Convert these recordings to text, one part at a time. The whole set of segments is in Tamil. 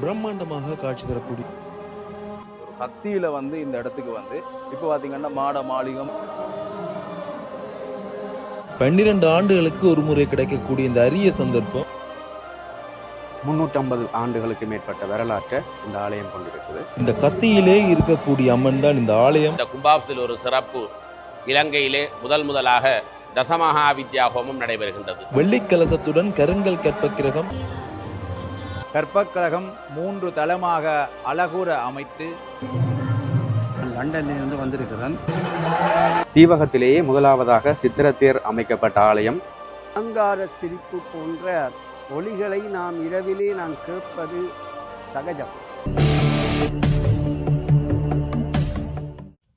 பிரம்மாண்டமாக காட்சி தரக்கூடிய ஒரு கத்தியில வந்து இந்த இடத்துக்கு வந்து இப்போ பார்த்தீங்கன்னா மாட மாளிகம் 12 ஆண்டுகளுக்கு ஒரு முறை கிடைக்கக்கூடிய இந்த அரிய சந்தர்ப்பம் 350 ஆண்டுகளுக்கு மேற்பட்ட வரலாற்றை இந்த ஆலயம் கொண்டிருக்குது. இந்த கத்தியிலே இருக்கக்கூடிய அம்மன் தான் இந்த ஆலயம். இந்த கும்பாபிஷத்தில் ஒரு சிறப்பு, இலங்கையிலே முதலாக தசமகா வித்யா ஹோமம் நடைபெறுகின்றது. வெள்ளிக்கலசத்துடன் கருங்கல் கற்பக்கிரகம், கற்பக்கிரகம் 3 தளமாக அழகுற அமைத்து லண்டனிலிருந்து வந்திருக்கிறேன். தீவகத்திலேயே முதலாவதாக சித்திரத்தேர் அமைக்கப்பட்ட ஆலயம். அலங்கார சிரிப்பு போன்ற ஒலிகளை நாம் இரவிலே நாம் கேட்பது சகஜம்.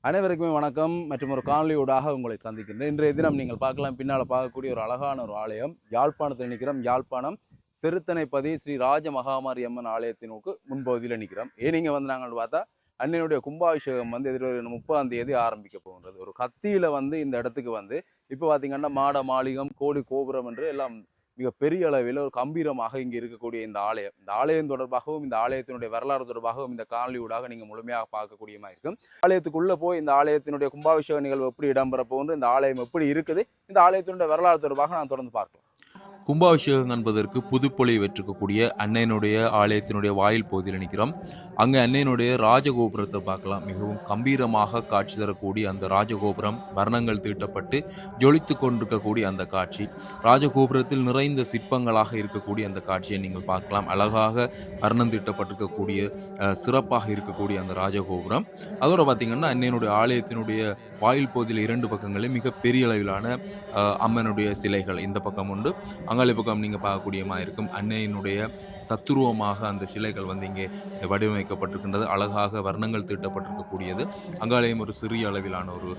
அனைவருக்குமே வணக்கம் மற்றும் ஒரு காணொலியூடாக உங்களை சந்திக்கின்றேன். இன்றைய தினம் நீங்கள் பார்க்கலாம், பின்னால் பார்க்கக்கூடிய ஒரு அழகான ஒரு ஆலயம். யாழ்ப்பாணத்தில் நிற்கிறோம். யாழ்ப்பாணம் சிறுத்தனைப்பதி ஸ்ரீ ராஜ மகாமாரி அம்மன் ஆலயத்தினுக்கு முன்பகுதியில் நிற்கிறோம். ஏனிங்க வந்து நாங்கள் பார்த்தா அன்னையினுடைய கும்பாபிஷேகம் வந்து எதிர்வரும் 30ஆம் தேதி ஆரம்பிக்க போகின்றது. ஒரு கத்தியில வந்து இந்த இடத்துக்கு வந்து இப்போ பார்த்தீங்கன்னா மாட மாளிகம், கோடி கோபுரம் என்று எல்லாம் மிக பெரிய அளவில் ஒரு கம்பீரமாக இங்கே இருக்கக்கூடிய இந்த ஆலயம் தொடர்பாகவும் இந்த ஆலயத்தினுடைய வரலாறு தொடர்பாகவும் இந்த காணொலியூடாக நீங்கள் முழுமையாக பார்க்கக்கூடியமாக இருக்கும். ஆலயத்துக்குள்ளே போய் இந்த ஆலயத்தினுடைய கும்பாபிஷேக நிகழ்வு எப்படி இடம்பெற போகுது, இந்த ஆலயம் எப்படி இருக்குது, இந்த ஆலயத்தினுடைய வரலாறு தொடர்பாக நான் தொடர்ந்து பார்க்கலாம். கும்பாபிஷேகம் என்பதற்கு புதுப்பொலி வெற்றிக்கக்கூடிய அன்னையினுடைய ஆலயத்தினுடைய வாயில் பகுதியில் நிற்கிறோம். அங்கே அன்னையினுடைய ராஜகோபுரத்தை பார்க்கலாம். மிகவும் கம்பீரமாக காட்சி தரக்கூடிய அந்த ராஜகோபுரம், வர்ணங்கள் தீட்டப்பட்டு ஜொலித்து கொண்டிருக்கக்கூடிய அந்த காட்சி, ராஜகோபுரத்தில் நிறைந்த சிற்பங்களாக இருக்கக்கூடிய அந்த காட்சியை நீங்கள் பார்க்கலாம். அழகாக வர்ணம் தீட்டப்பட்டிருக்கக்கூடிய சிறப்பாக இருக்கக்கூடிய அந்த ராஜகோபுரம். அதோட பார்த்திங்கன்னா அன்னையினுடைய ஆலயத்தினுடைய வாயில் பகுதியில் 2 பக்கங்களில் மிக பெரிய அளவிலான அம்மனுடைய சிலைகள் இந்த பக்கம் உண்டு. அங்காளி பக்கம் நீங்கள் பார்க்கக்கூடியமாக இருக்கும். அன்னையினுடைய தத்துருவமாக அந்த சிலைகள் வந்து இங்கே வடிவமைக்கப்பட்டிருக்கின்றது. அழகாக வர்ணங்கள் தீட்டப்பட்டிருக்கக்கூடியது. அங்காலயம் ஒரு சிறிய அளவிலான ஒரு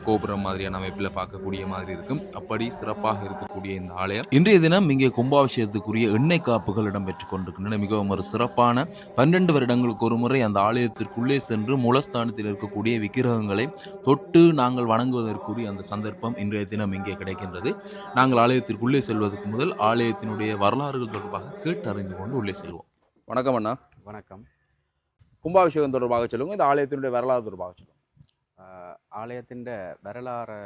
கோபுரம் மாதிரியான அமைப்பில் பார்க்கக்கூடிய மாதிரி இருக்கும். அப்படி சிறப்பாக இருக்கக்கூடிய இந்த ஆலயம் இன்றைய தினம் இங்கே கும்பாபிஷேகத்துக்குரிய எண்ணெய் காப்புகள் இடம்பெற்றுக் கொண்டிருக்கின்றன. மிகவும் ஒரு சிறப்பான 12 வருடங்களுக்கு ஒரு முறை அந்த ஆலயத்திற்குள்ளே சென்று மூலஸ்தானத்தில் இருக்கக்கூடிய விக்கிரகங்களை தொட்டு நாங்கள் வணங்குவதற்குரிய அந்த சந்தர்ப்பம் இன்றைய தினம் இங்கே கிடைக்கின்றது. நாங்கள் ஆலயத்திற்குள்ளே செல்வதற்கு முதல் ஆலயத்தினுடைய வரலாறுகள் தொடர்பாக கேட்டு அறிந்து கொண்டு உள்ளே செல்வோம். வணக்கம் அண்ணா. வணக்கம். கும்பாபிஷேகம் தொடர்பாக சொல்லுங்க, இந்த ஆலயத்தினுடைய வரலாறு தொடர்பாக சொல்லுங்க. ஆலயத்தின் வரலாறை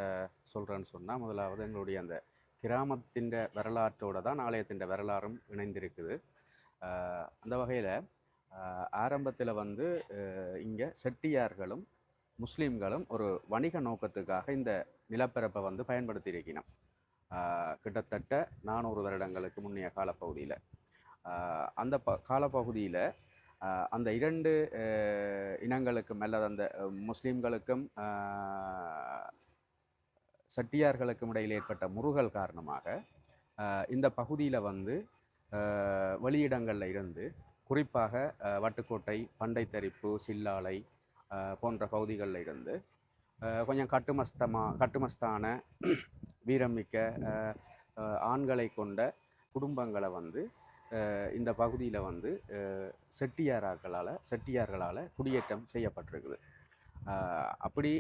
சொல்கிறேன்னு சொன்னால், முதலாவது எங்களுடைய அந்த கிராமத்தின் வரலாற்றோடு தான் ஆலயத்தின் வரலாறும் இணைந்திருக்குது. அந்த வகையில் ஆரம்பத்தில் வந்து இங்கே செட்டியார்களும் முஸ்லீம்களும் ஒரு வணிக நோக்கத்துக்காக இந்த நிலப்பரப்பை வந்து பயன்படுத்தியிருக்கணும். கிட்டத்தட்ட 400 வருடங்களுக்கு முன்னைய காலப்பகுதியில். அந்த காலப்பகுதியில் அந்த 2 இனங்களுக்கும் அல்லது அந்த முஸ்லீம்களுக்கும் செட்டியார்களுக்கும் இடையில் ஏற்பட்ட முறுகல் காரணமாக இந்த பகுதியில் வந்து வெளியிடங்களில் இருந்து, குறிப்பாக வட்டுக்கோட்டை, பண்டைத்தரிப்பு, சில்லாலை போன்ற பகுதிகளில் இருந்து கொஞ்சம் கட்டுமஸ்தான வீரமிக்க ஆண்களை கொண்ட குடும்பங்களை வந்து இந்த பகுதியில் வந்து செட்டியார்களால் குடியேற்றம் செய்யப்பட்டிருக்குது. அப்படி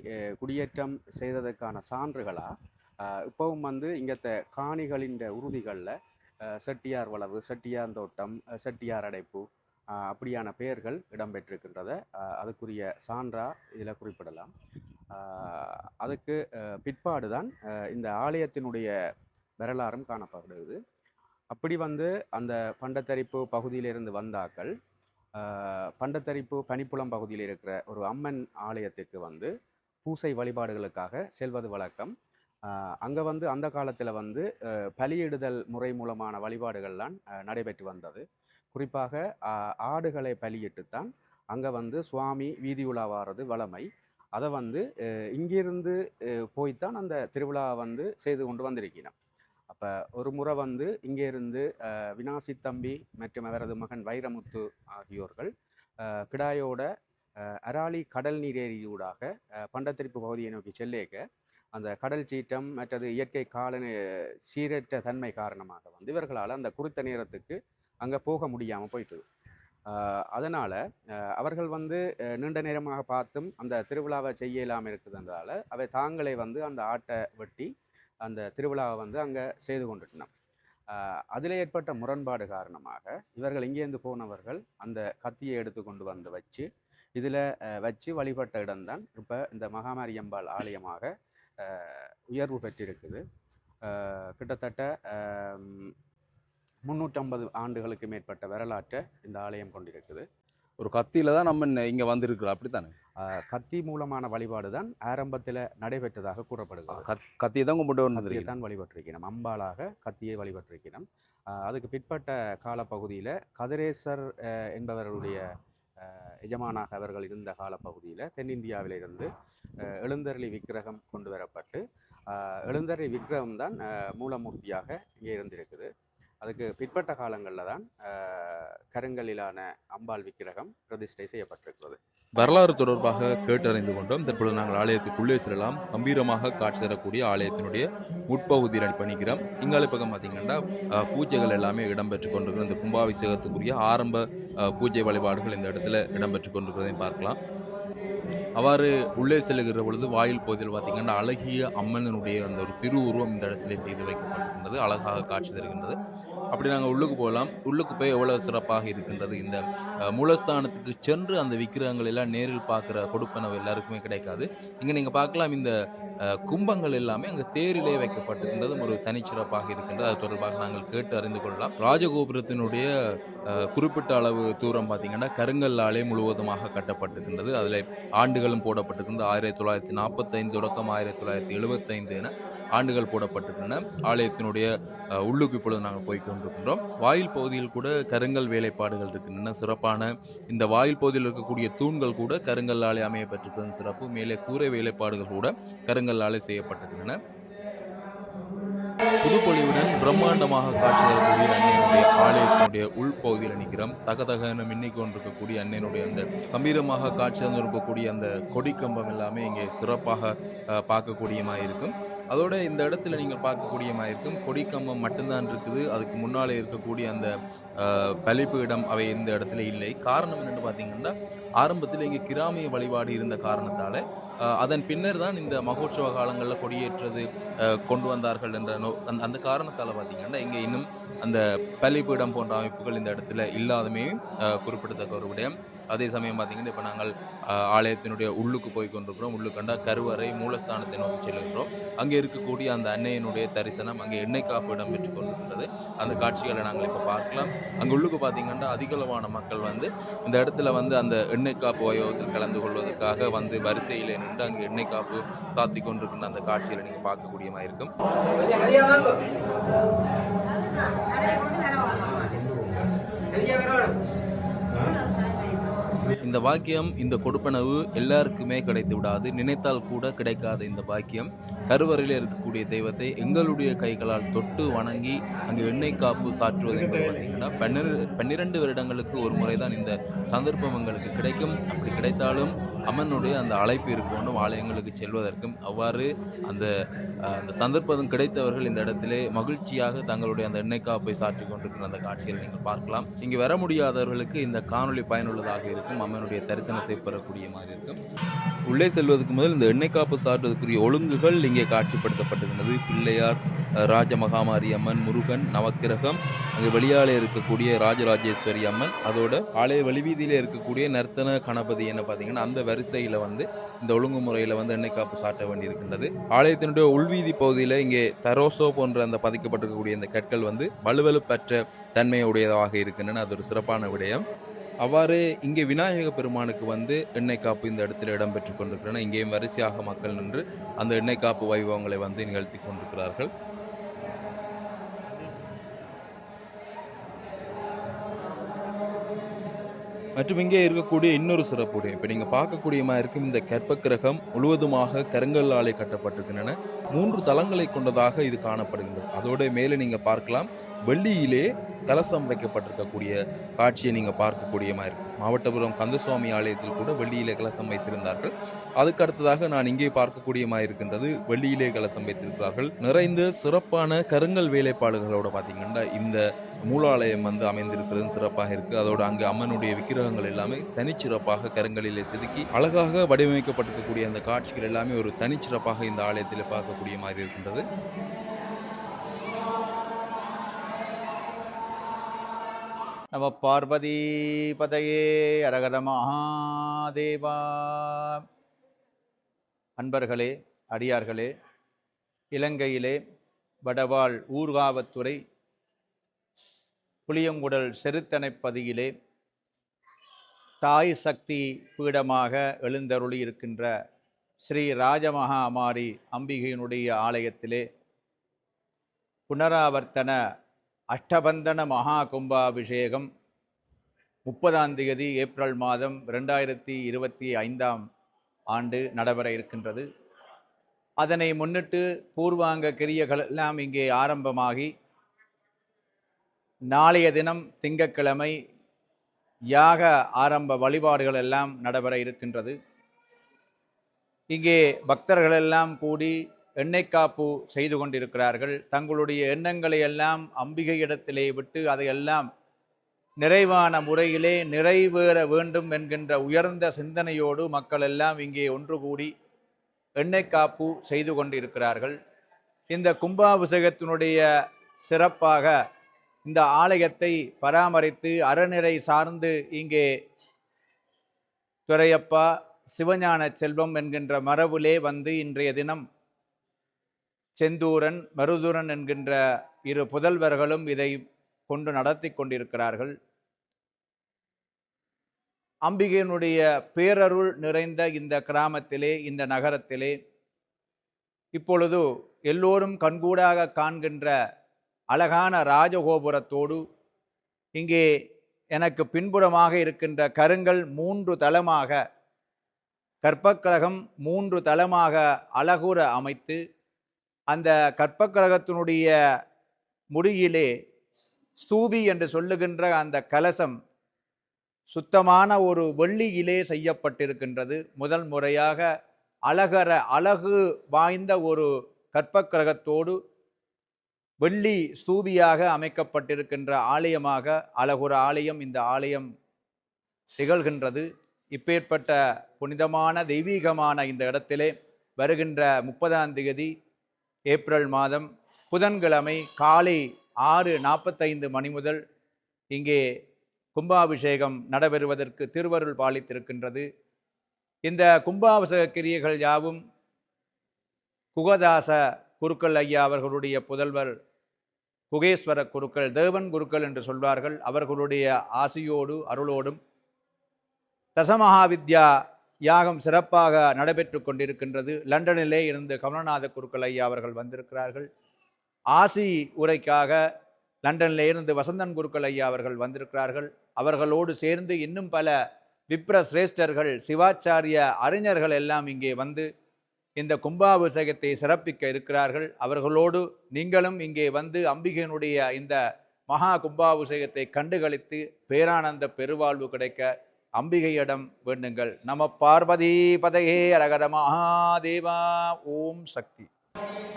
குடியேற்றம் செய்ததற்கான சான்றுகளாக இப்போவும் வந்து இங்கத்த காணிகளின் உறுதிகளில் செட்டியார் வளவு, செட்டியார் தோட்டம், செட்டியார் அடைப்பு அப்படியான பெயர்கள் இடம்பெற்றிருக்கின்றதை அதுக்குரிய சான்றாக இதில் குறிப்பிடலாம். அதுக்கு பிற்பாடு தான் இந்த ஆலயத்தினுடைய வரலாறும் காணப்படுகிறது. அப்படி வந்து அந்த பண்டத்தரிப்பு பகுதியிலிருந்து வந்தாக்கள் பண்டத்தரிப்பு பனிப்புலம் பகுதியில் இருக்கிற ஒரு அம்மன் ஆலயத்திற்கு வந்து பூசை வழிபாடுகளுக்காக செல்வது வழக்கம். அங்கே வந்து அந்த காலத்தில் வந்து பலியிடுதல் முறை மூலமான வழிபாடுகள்லாம் நடைபெற்று வந்தது. குறிப்பாக ஆடுகளை பலியிட்டுத்தான் அங்கே வந்து சுவாமி வீதி உலா வாரது வழமை. அதை வந்து இங்கிருந்து போய்த்தான் அந்த திருவிழா வந்து செய்து கொண்டு வந்திருக்கிறோம். அப்போ ஒரு முறை வந்து இங்கேருந்து வினாசி தம்பி மற்றும் அவரது மகன் வைரமுத்து ஆகியோர்கள் கிடாயோட அராலி கடல் நீரேரியூடாக பண்டத்தரிப்பு பகுதியை நோக்கி செல்லேக்க அந்த கடல் சீற்றம் மற்றது இயற்கை கால சீரற்ற தன்மை காரணமாக வந்து இவர்களால் அந்த குறித்த நேரத்துக்கு அங்கே போக முடியாமல் போயிட்டுது. அதனால் அவர்கள் வந்து நீண்ட நேரமாக பார்த்தும் அந்த திருவிழாவை செய்ய இல்லாமல் இருக்குதுன்றதால அவை தாங்களே வந்து அந்த ஆட்டை வெட்டி அந்த திருவிழாவை வந்து அங்கே செய்து கொண்டுட்டோம். அதில் ஏற்பட்ட முரண்பாடு காரணமாக இவர்கள் இங்கேருந்து போனவர்கள் அந்த கத்தியை எடுத்து கொண்டு வந்து வச்சு இதில் வச்சு வழிபட்ட இடம்தான் இப்போ இந்த மகாமாரியம்பாள் ஆலயமாக உயர்வு பெற்றிருக்குது. கிட்டத்தட்ட 350 ஆண்டுகளுக்கு மேற்பட்ட வரலாற்றை இந்த ஆலயம் கொண்டிருக்குது. ஒரு கத்தியில தான் நம்ம இங்கே வந்திருக்கிறோம், அப்படித்தானே? கத்தி மூலமான வழிபாடு தான் ஆரம்பத்தில் நடைபெற்றதாக கூறப்படுகிறது. கத்தியை தான் கும்பிட்டு கத்தியை வந்துருக்கீங்க. தான் வழிபட்டிருக்கணும், அம்பாளாக கத்தியை வழிபட்டிருக்கணும். அதுக்கு பிற்பட்ட காலப்பகுதியில் கதிரேசர் என்பவர்களுடைய எஜமானாக அவர்கள் இருந்த காலப்பகுதியில் தென்னிந்தியாவிலிருந்து எழுந்தருளி விக்கிரகம் கொண்டு வரப்பட்டு எழுந்தருளி விக்கிரகம் தான் மூலமூர்த்தியாக இங்கே இருந்திருக்குது. அதுக்கு பிற்பட்ட காலங்களில் தான் கருங்கல்லிலான அம்பாள் விக்கிரகம் பிரதிஷ்டை செய்யப்பட்டிருக்கிறது. வரலாறு தொடர்பாக கேட்டறிந்து கொண்டோம். தற்பொழுது நாங்கள் ஆலயத்துக்குள்ளே செல்லலாம். கம்பீரமாக காட்சி தரக்கூடிய ஆலயத்தினுடைய உட்பகுதியில் பண்ணிக்கிறோம். இங்கால பக்கம் பார்த்தீங்கன்னா பூஜைகள் எல்லாமே இடம்பெற்று கொண்டிருக்கிற இந்த கும்பாபிஷேகத்துக்குரிய ஆரம்ப பூஜை வழிபாடுகள் இந்த இடத்துல இடம்பெற்று கொண்டிருக்கிறதையும் பார்க்கலாம். அவ்வாறு உள்ளே செல்லுகிற பொழுது வாயில் பகுதியில் பார்த்தீங்கன்னா அழகிய அம்மனுடைய அந்த ஒரு திருவுருவம் இந்த இடத்துல செய்து வைக்கப்பட்டிருக்கின்றது, அழகாக காட்சி தருகின்றது. அப்படி நாங்கள் உள்ளுக்கு போகலாம். உள்ளுக்கு போய் எவ்வளவு சிறப்பாக இருக்கின்றது. இந்த மூலஸ்தானத்துக்கு சென்று அந்த விக்கிரகங்கள் எல்லாம் நேரில் பார்க்குற கொடுப்பனவு எல்லாருக்குமே கிடைக்காது. இங்கே நீங்கள் பார்க்கலாம், இந்த கும்பங்கள் எல்லாமே அங்கே தேரிலே வைக்கப்பட்டிருக்கின்றது ஒரு தனிச்சிறப்பாக இருக்கின்றது. அது தொடர்பாக நாங்கள் கேட்டு அறிந்து கொள்ளலாம். ராஜகோபுரத்தினுடைய குறிப்பிட்ட அளவு தூரம் பார்த்தீங்கன்னா கருங்கல்லாலே முழுவதுமாக கட்டப்பட்டிருக்கின்றது. அதில் ஆண்டுகளும் போடப்பட்டிருக்கின்றது. 1945 தொடக்கம் 1975 என ஆண்டுகள் போடப்பட்டிருக்கின்றன. ஆலயத்தினுடைய உள்ளுக்கு இப்பொழுது நாங்கள் போய் கொண்டிருக்கின்றோம். வாயில் பகுதியில் கூட கருங்கல் வேலைப்பாடுகள் இருக்கின்றன. சிறப்பான இந்த வாயில் பகுதியில் இருக்கக்கூடிய தூண்கள் கூட கருங்கல்லாலே அமையப்பட்டிருக்கிற சிறப்பு. மேலே கூரை வேலைப்பாடுகள் கூட கருங்கல்லாலே செய்யப்பட்டிருக்கின்றன. புதுப்பொலிவுடன் பிரம்மாண்டமாக காட்சி தரக்கூடிய அன்னையினுடைய ஆலயத்தினுடைய உள்பகுதியில் நிற்கிறோம். தகதகன மின்னிக் கொண்டிருக்கக்கூடிய அன்னையினுடைய அந்த கம்பீரமாக காட்சி தந்திருக்கக்கூடிய அந்த கொடிக்கம்பம் எல்லாமே இங்கே சிறப்பாக பார்க்கக்கூடியமாக இருக்கும். அதோட இந்த இடத்துல நீங்கள் பார்க்கக்கூடியமாக இருக்கும் கொடிக்கம்பம் மட்டும்தான் இருக்குது. அதுக்கு முன்னாலே இருக்கக்கூடிய அந்த பலிப்பு இடம் அவை இந்த இடத்துல இல்லை. காரணம் என்னென்னு பார்த்தீங்கன்னா, ஆரம்பத்தில் இங்கே கிராமிய வழிபாடு இருந்த காரணத்தால் அதன் பின்னர் தான் இந்த மகோற்சவ காலங்களில் கொடியேற்றது கொண்டு வந்தார்கள் என்ற அந்த காரணத்தால் பார்த்தீங்கன்னா இங்கே இன்னும் அந்த பலிப்பீடம் போன்ற அமைப்புகள் இந்த இடத்துல இல்லாதமே குறிப்பிடத்தக்க ஒரு விடயம். அதே சமயம் பார்த்தீங்கன்னா இப்போ நாங்கள் ஆலயத்தினுடைய உள்ளுக்கு போய் கொண்டிருக்கிறோம். உள்ளுக்கண்டா கருவறை மூலஸ்தானத்தை நோக்கி செல்கின்றோம். அங்கே இருக்கக்கூடிய அந்த அன்னையினுடைய தரிசனம், அங்கே எண்ணெய் காப்பு இடம் பெற்று கொண்டிருக்கிறது. அந்த காட்சிகளை நாங்கள் இப்போ பார்க்கலாம். அங்கே உள்ளுக்கு பார்த்தீங்கன்னா அதிகளவான மக்கள் இந்த இடத்துல அந்த எண்ணெய் காப்பு வைபவத்தில் கலந்து கொள்வதற்காக வரிசையில் நின்று அங்கே எண்ணெய் காப்பு சாத்தி கொண்டிருக்கின்ற அந்த காட்சிகளை நீங்கள் பார்க்கக்கூடியமாக இருக்கும். இந்த பாக்கியம், இந்த கொடுப்பனவு எல்லாருக்குமே கிடைத்து விடாது. நினைத்தால் கூட கிடைக்காத இந்த பாக்கியம் கருவறையில் இருக்கக்கூடிய தெய்வத்தை எங்களுடைய கைகளால் தொட்டு வணங்கி அங்கு எண்ணெய் காப்பு சாற்றுவது என்பது பார்த்தீங்கன்னா 12 வருடங்களுக்கு ஒரு முறை தான் இந்த சந்தர்ப்பம் எங்களுக்கு கிடைக்கும். அப்படி கிடைத்தாலும் அம்மனுடைய அந்த அழைப்பு இருக்க வேண்டும் ஆலயங்களுக்கு செல்வதற்கும். அவ்வாறு அந்த சந்தர்ப்பம் கிடைத்தவர்கள் இந்த இடத்திலே மகிழ்ச்சியாக தங்களுடைய அந்த எண்ணெய் காப்பை சாற்றி கொண்டிருக்கிற அந்த காட்சியில் நீங்கள் பார்க்கலாம். இங்கு வர முடியாதவர்களுக்கு இந்த காணொளி பயனுள்ளதாக இருக்கும். அம்மனுடைய தரிசனத்தை பெறக்கூடிய மாதிரி இருக்கும். உள்ளே செல்வதற்கு முதல் இந்த எண்ணெய் காப்பு சாற்றுவதற்குரிய ஒழுங்குகள் இங்கே காட்சிப்படுத்தப்பட்டிருக்கிறது. பிள்ளையார், ராஜமகாமாரி அம்மன், முருகன், நவக்கிரகம், அங்கே வெளியாலே இருக்கக்கூடிய ராஜராஜேஸ்வரி அம்மன், அதோட ஆலய வெளிவீதியிலே இருக்கக்கூடிய நர்த்தன கணபதி என்ன பார்த்தீங்கன்னா அந்த வரிசையில் இந்த ஒழுங்குமுறையில் எண்ணெய் காப்பு சாட்ட வேண்டியிருக்கின்றது. ஆலயத்தினுடைய உள்வீதி பகுதியில் இங்கே தரோசோ போன்ற அந்த பதிக்கப்பட்டிருக்கக்கூடிய இந்த கற்கள் வலுவலுப்பற்ற தன்மையுடையதாக இருக்கின்றன. அது ஒரு சிறப்பான விடயம். அவ்வாறு இங்கே விநாயக பெருமானுக்கு எண்ணெய் காப்பு இந்த இடத்துல இடம்பெற்று கொண்டிருக்கின்றன. இங்கேயும் வரிசையாக மக்கள் நின்று அந்த எண்ணெய் காப்பு வைபவங்களை நிகழ்த்தி கொண்டிருக்கிறார்கள். மற்றும் இங்கே இருக்கக்கூடிய இன்னொரு சிறப்புடைய இப்போ நீங்கள் பார்க்கக்கூடியமாக இருக்கும் இந்த கற்பக்கிரகம் முழுவதுமாக கருங்கல்லாலே கட்டப்பட்டிருக்கின்றன. 3 தளங்களை கொண்டதாக இது காணப்படுகின்றது. அதோட மேலே நீங்கள் பார்க்கலாம் வெள்ளியிலே கலசம் வைக்கப்பட்டிருக்கக்கூடிய காட்சியை நீங்கள் பார்க்கக்கூடியமாக இருக்கும். மாவட்டபுரம் கந்தசுவாமி ஆலயத்தில் கூட வெள்ளியிலே கலசம் வைத்திருந்தார்கள். அதுக்கு அடுத்ததாக நான் இங்கே பார்க்கக்கூடியமாக இருக்கின்றது வெள்ளியிலே கலசம் வைத்திருக்கிறார்கள். நிறைந்த சிறப்பான கருங்கல் வேலைப்பாடுகளோட பார்த்தீங்கன்னா இந்த மூலாலயம் அமைந்திருக்கிறது சிறப்பாக இருக்குது. அதோடு அங்கு அம்மனுடைய விக்கிரகங்கள் எல்லாமே தனிச்சிறப்பாக கருங்கலிலே செதுக்கி அழகாக வடிவமைக்கப்பட்டிருக்கக்கூடிய அந்த காட்சிகள் எல்லாமே ஒரு தனிச்சிறப்பாக இந்த ஆலயத்தில் பார்க்கக்கூடிய மாதிரி இருக்கின்றது. நம பார்வதி பதையே அரகர மகாதேவா. அன்பர்களே, அடியார்களே, இலங்கையிலே வடவாள் ஊர்காவத்துறை புளியங்குடல் செருத்தனைப்பதியிலே தாய் சக்தி பீடமாக எழுந்தருளி இருக்கின்ற ஸ்ரீ ராஜமகாமாரி அம்பிகையினுடைய ஆலயத்திலே புனராவர்த்தன அஷ்டபந்தன மகா கும்பாபிஷேகம் 30ஆம் தேதி ஏப்ரல் மாதம் 2025 ஆண்டு நடைபெற இருக்கின்றது. அதனை முன்னிட்டு பூர்வாங்க கிரியைகள் எல்லாம் இங்கே ஆரம்பமாகி நாளைய தினம் திங்கட்கிழமை யாக ஆரம்ப வழிபாடுகள் எல்லாம் நடைபெற இருக்கின்றது. இங்கே பக்தர்கள் எல்லாம் கூடி எண்ணெய் காப்பு செய்து கொண்டிருக்கிறார்கள். தங்களுடைய எண்ணங்களை எல்லாம் அம்பிகையிடத்திலே விட்டு அதையெல்லாம் நிறைவான முறையிலே நிறைவேற வேண்டும் என்கின்ற உயர்ந்த சிந்தனையோடு மக்கள் எல்லாம் இங்கே ஒன்று கூடி எண்ணெய் காப்பு செய்து கொண்டிருக்கிறார்கள். இந்த கும்பாபிஷேகத்தினுடைய சிறப்பாக இந்த ஆலயத்தை பராமரித்து அறநிறை சார்ந்து இங்கே துரையப்பா சிவஞான செல்வம் என்கின்ற மரபிலே வந்து இன்றைய தினம் செந்தூரன் மருதுரன் என்கின்ற 2 புதல்வர்களும் இதை கொண்டு நடத்தி கொண்டிருக்கிறார்கள். அம்பிகையினுடைய பேரருள் நிறைந்த இந்த கிராமத்திலே, இந்த நகரத்திலே இப்பொழுது எல்லோரும் கண்கூடாக காண்கின்ற அழகான ராஜகோபுரத்தோடு இங்கே எனக்கு பின்புறமாக இருக்கின்ற கருங்கல் 3 தளமாக கற்பக்கிரகம் 3 தளமாக அழகுற அமைத்து அந்த கற்பக்கிரகத்தினுடைய முடியிலே ஸ்தூபி என்று சொல்லுகின்ற அந்த கலசம் சுத்தமான ஒரு வெள்ளியிலே செய்யப்பட்டிருக்கின்றது. முதல் முறையாக அழகு வாய்ந்த ஒரு கற்பக்கிரகத்தோடு வெள்ளி ஸ்தூபியாக அமைக்கப்பட்டிருக்கின்ற ஆலயமாக அழகுற ஆலயம் இந்த ஆலயம் திகழ்கின்றது. இப்பேற்பட்ட புனிதமான தெய்வீகமான இந்த இடத்திலே வருகின்ற 30ஆம் தேதி ஏப்ரல் மாதம் புதன்கிழமை காலை 6:45 மணி முதல் இங்கே கும்பாபிஷேகம் நடைபெறுவதற்கு திருவருள் பாலித்திருக்கின்றது. இந்த கும்பாபிஷேக கிரியைகள் யாவும் குகதாச குருக்கள் ஐயா அவர்களுடைய புதல்வர் குகேஸ்வர குருக்கள், தேவன் குருக்கள் என்று சொல்வார்கள், அவர்களுடைய ஆசியோடு அருளோடும் தசமகாவித்யா யாகம் சிறப்பாக நடைபெற்று கொண்டிருக்கின்றது. லண்டனிலே இருந்து கமலநாத குருக்கள் ஐயா அவர்கள் வந்திருக்கிறார்கள். ஆசி உரைக்காக லண்டனிலே இருந்து வசந்தன் குருக்கள் ஐயா அவர்கள் வந்திருக்கிறார்கள். அவர்களோடு சேர்ந்து இன்னும் பல விப்ர சிரேஷ்டர்கள், சிவாச்சாரிய அறிஞர்கள் எல்லாம் இங்கே வந்து இந்த கும்பாபிஷேகத்தை சிறப்பிக்க இருக்கிறார்கள். அவர்களோடு நீங்களும் இங்கே வந்து அம்பிகையினுடைய இந்த மகா கும்பாபிஷேகத்தை கண்டுகளித்து பேரானந்த பெருவாழ்வு கிடைக்க அம்பிகையிடம் வேண்டுங்கள். நம பார்வதி பதையே அரகர மகாதேவா. ஓம் சக்தி.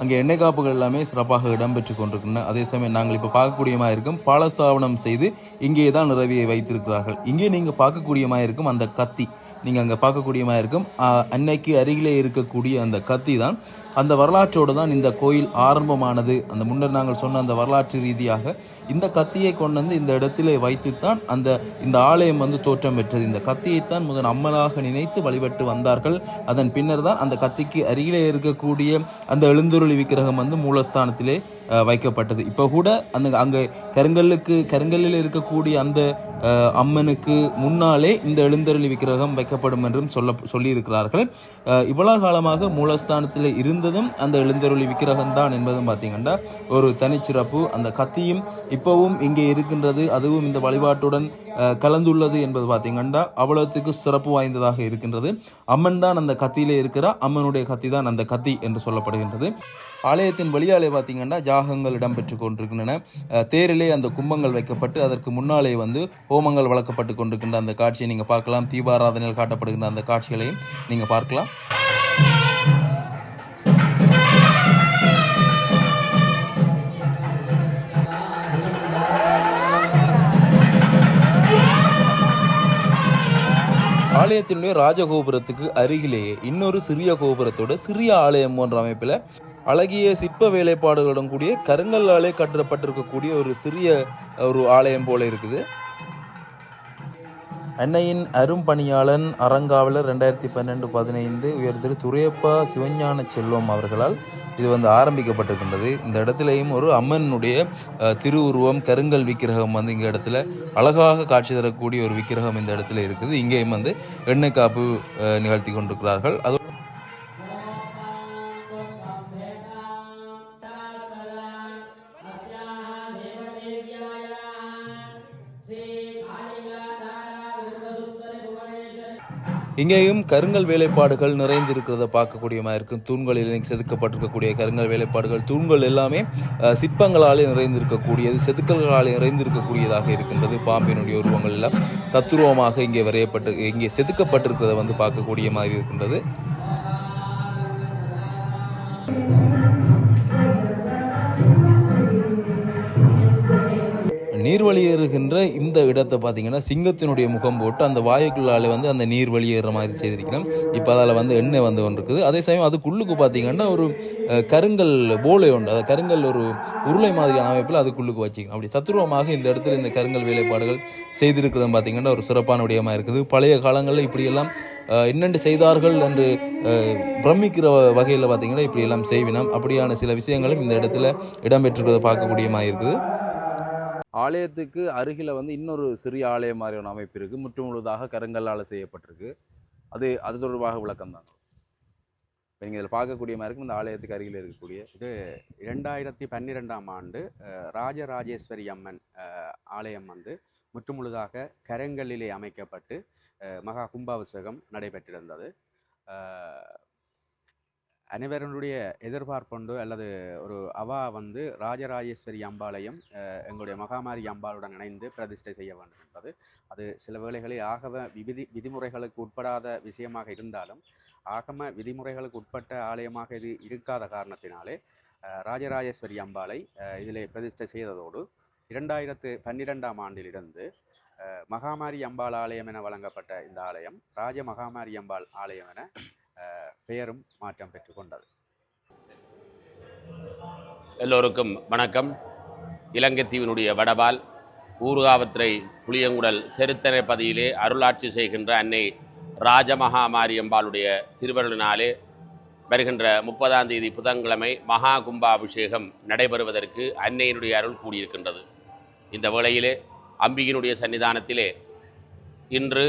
அங்கே எண்ணெய் காப்புகள் எல்லாமே சிறப்பாக இடம்பெற்று கொண்டிருக்கின்றன. அதே சமயம் நாங்கள் இப்போ பார்க்கக்கூடியமாக இருக்கும் பாலஸ்தாபனம் செய்து இங்கே தான் நிறவியை வைத்திருக்கிறார்கள். இங்கே நீங்கள் பார்க்கக்கூடியமாக இருக்கும் அந்த கத்தி, நீங்கள் அங்கே பார்க்கக்கூடியமாக இருக்கும் அன்னைக்கு அருகிலே இருக்கக்கூடிய அந்த கத்தி தான். அந்த வரலாற்றோடு தான் இந்த கோயில் ஆரம்பமானது. அந்த முன்னர் நாங்கள் சொன்ன அந்த வரலாற்று ரீதியாக இந்த கத்தியை கொண்டு வந்து இந்த இடத்திலே வைத்துத்தான் இந்த ஆலயம் வந்து தோற்றம் பெற்றது. இந்த கத்தியைத்தான் முதல் அம்மனாக நினைத்து வழிபட்டு வந்தார்கள். அதன் பின்னர் தான் அந்த கத்திக்கு அருகிலே இருக்கக்கூடிய அந்த எழுந்தருளி விக்கிரகம் வந்து மூலஸ்தானத்திலே வைக்கப்பட்டது. இப்போ கூட அங்கே கருங்கல்லில் இருக்கக்கூடிய அந்த அம்மனுக்கு முன்னாலே இந்த எழுந்தருளி விக்கிரகம் வைக்கப்படும் என்றும் சொல்லியிருக்கிறார்கள். இவ்வளவு காலமாக மூலஸ்தானத்தில் இருந்ததும் அந்த எழுந்தருளி விக்கிரகம் தான் என்பதும் பார்த்தீங்கன்னா ஒரு தனிச்சிறப்பு. அந்த கத்தியும் இப்போவும் இங்கே இருக்கின்றது, அதுவும் இந்த வழிபாட்டுடன் கலந்துள்ளது என்பது பார்த்தீங்கன்னா அவ்வளவுக்கு சிறப்பு வாய்ந்ததாக இருக்கின்றது. அம்மன் தான் அந்த கத்தியிலே இருக்கிறார், அம்மனுடைய கத்தி தான் அந்த கத்தி என்று சொல்லப்படுகின்றது. ஆலயத்தின் வெளியாலே பார்த்தீங்கன்னா ஜாகங்கள் இடம்பெற்று கொண்டிருக்கின்றன. தேரிலே அந்த கும்பங்கள் வைக்கப்பட்டு அதற்கு முன்னாலே வந்து ஹோமங்கள் வளர்க்கப்பட்டு கொண்டிருக்கின்ற அந்த காட்சியை நீங்கள் பார்க்கலாம். தீபாராதனையில் காட்டப்படுகின்ற அந்த காட்சிகளையும் நீங்கள் பார்க்கலாம். ஆலயத்தினுடைய ராஜகோபுரத்துக்கு அருகிலேயே இன்னொரு சிறிய கோபுரத்தோட சிறிய ஆலயம் போன்ற அமைப்பில் அழகிய சிற்ப வேலைப்பாடுகளுடன் கூடிய கருங்கல்லாலே கட்டப்பட்டிருக்கக்கூடிய ஒரு சிறிய ஒரு ஆலயம் போல இருக்குது. அன்னையின் அரும்பணியாளன் அறங்காவலர் 2012-15 உயர் திரு துரையப்பா சிவஞான செல்வம் அவர்களால் இது ஆரம்பிக்கப்பட்டிருக்கின்றது. இந்த இடத்துலையும் ஒரு அம்மனுடைய திருவுருவம் கருங்கல் விக்கிரகம் இங்கே இடத்துல அழகாக காட்சி தரக்கூடிய ஒரு விக்கிரகம் இந்த இடத்துல இருக்குது. இங்கேயும் எண்ணெய் காப்பு நிகழ்த்தி கொண்டிருக்கிறார்கள். அது இங்கேயும் கருங்கல் வேலைப்பாடுகள் நிறைந்திருக்கிறத பார்க்கக்கூடியமாக இருக்கும். தூண்களில் செதுக்கப்பட்டிருக்கக்கூடிய கருங்கல் வேலைப்பாடுகள், தூண்கள் எல்லாமே சிற்பங்களாலே நிறைந்திருக்கக்கூடியது, செதுக்கல்களாலே நிறைந்திருக்கக்கூடியதாக இருக்கின்றது. பாம்பினுடைய உருவங்கள் எல்லாம் தத்துருவமாக இங்கே செதுக்கப்பட்டிருக்கிறத பார்க்கக்கூடிய மாதிரி இருக்கின்றது. நீர் வெளியேறுகின்ற இந்த இடத்தை பார்த்தீங்கன்னா சிங்கத்தினுடைய முகம் போட்டு அந்த வாயுக்குள்ளால் அந்த நீர் வெளியேற மாதிரி செய்திருக்கணும். இப்போ அதில் எண்ணெய் கொண்டிருக்குது. அதே சமயம் அதுக்குள்ளுக்கு பார்த்தீங்கன்னா ஒரு கருங்கல் போலை உண்டு. அது கருங்கல் ஒரு உருளை மாதிரியான அமைப்பில் அதுக்குள்ளுக்கு வச்சுக்கணும். அப்படி தத்துருவமாக இந்த இடத்துல இந்த கருங்கல் வேலைப்பாடுகள் செய்திருக்கிறதும் பார்த்தீங்கன்னா ஒரு சிறப்பான விடயமாக இருக்குது. பழைய காலங்களில் இப்படியெல்லாம் என்னென்று செய்தார்கள் என்று பிரமிக்கிற வகையில் பார்த்தீங்கன்னா இப்படியெல்லாம் செய்வினம். அப்படியான சில விஷயங்களும் இந்த இடத்துல இடம்பெற்றிருக்கிறத பார்க்கக்கூடியமாக இருக்குது. ஆலயத்துக்கு அருகில் இன்னொரு சிறிய ஆலயம் மாதிரியான அமைப்பு இருக்குது. முற்று முழுதாக கருங்கல்லால் செய்யப்பட்டிருக்கு. அது தொடர்பாக விளக்கம் தான் இப்போ நீங்கள் இதில் பார்க்கக்கூடிய மாதிரி இருக்கும். இந்த ஆலயத்துக்கு அருகில் இருக்கக்கூடிய இது 2012ஆம் ஆண்டு ராஜராஜேஸ்வரி அம்மன் ஆலயம் முற்று முழுதாக கருங்கல்லிலே அமைக்கப்பட்டு மகா கும்பாபிஷேகம் நடைபெற்றிருந்தது. அனைவருடைய எதிர்பார்ப்புண்டு அல்லது ஒரு அவா ராஜராஜேஸ்வரி அம்பாளையம் எங்களுடைய மகாமாரி அம்பாளுடன் இணைந்து பிரதிஷ்டை செய்ய வேண்டும் என்பது. அது சில வேளைகளில் ஆகம விதிமுறைகளுக்கு உட்படாத விஷயமாக இருந்தாலும் ஆகம விதிமுறைகளுக்கு உட்பட்ட ஆலயமாக இது இருக்காத காரணத்தினாலே ராஜராஜேஸ்வரி அம்பாளை இதிலே பிரதிஷ்டை செய்ததோடு 2012ஆம் ஆண்டிலிருந்து மகாமாரி அம்பாள் ஆலயம் என வழங்கப்பட்ட இந்த ஆலயம் ராஜ மகாமாரி அம்பாள் ஆலயம் என பெயரும் மாற்றம் பெற்றுக்கொண்டது. எல்லோருக்கும் வணக்கம். இலங்கை தீவினுடைய வடபால் ஊர்காவத்துறை புளியங்குடல் செருத்தனைப்பதியிலே அருளாட்சி செய்கின்ற அன்னை ராஜமகாமாரியம்பாளுடைய திருவருளினாலே வருகின்ற 30ஆம் தேதி புதன்கிழமை மகா கும்பாபிஷேகம் நடைபெறுவதற்கு அன்னையினுடைய அருள் கூடியிருக்கின்றது. இந்த வேளையிலே அம்பிகையினுடைய சன்னிதானத்திலே இன்று